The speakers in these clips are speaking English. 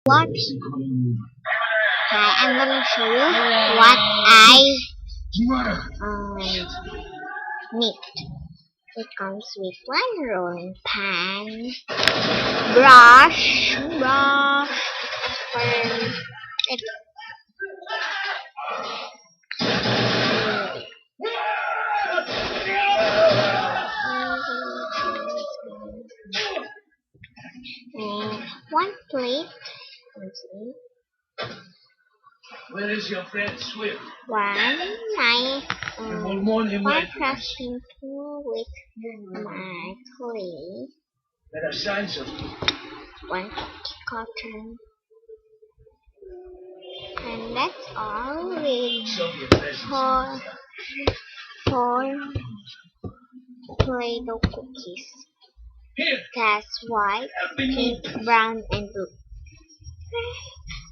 What? Hi, I'm gonna show you what I need. It comes with one rolling pan, brush, and one plate. Where is your friend Swift? One knife, one Let crushing tool with my clay, us sign something. one cotton, and that's all with Soviet peasants. four Play-Doh cookies. Here, That's white, pink, brown, and blue.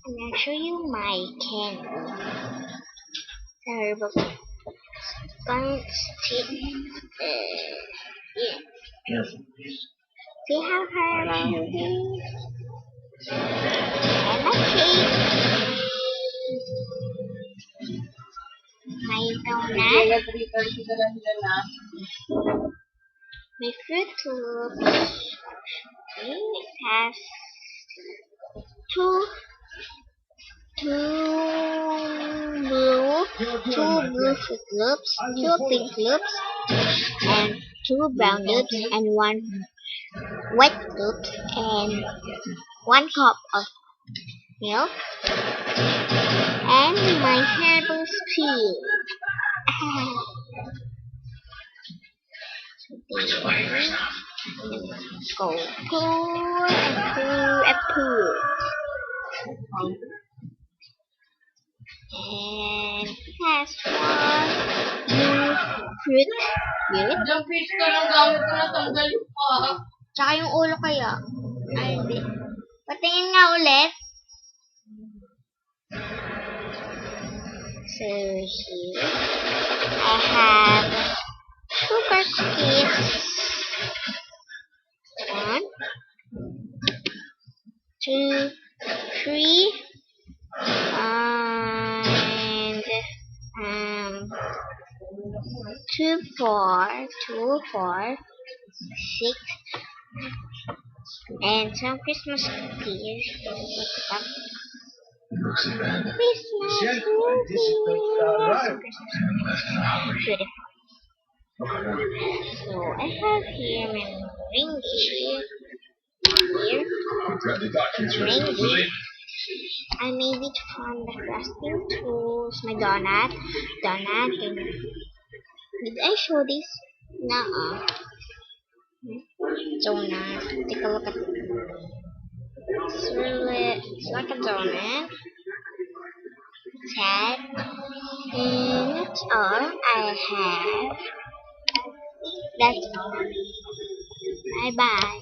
I'm gonna show you my candle. Herbal stick. Yeah. careful, please. See how herbal it is? And my cake. My donut. My Fruit Loops. It has two blue Fruit Loops, two pink loops, and two brown loops, and one white loop, and one cup of milk, and my herbal spoon. Go pour and pour. And has one blue fruit yun. Tsaka yung ulo kaya. Ay, hindi. Patingin nga ulit. So, here, I have sugar cookies. 1, 2, 3, and 2, 4, 6, and some Christmas cookies. Christmas cookies. Beautiful. So I have here my ringgit. Here, ringgit. I made it from the crafting tools. My donut, and did I show this? No. Donut. Take a look at it. It's like a donut. Tag. And that's all I have. That's all. Bye bye.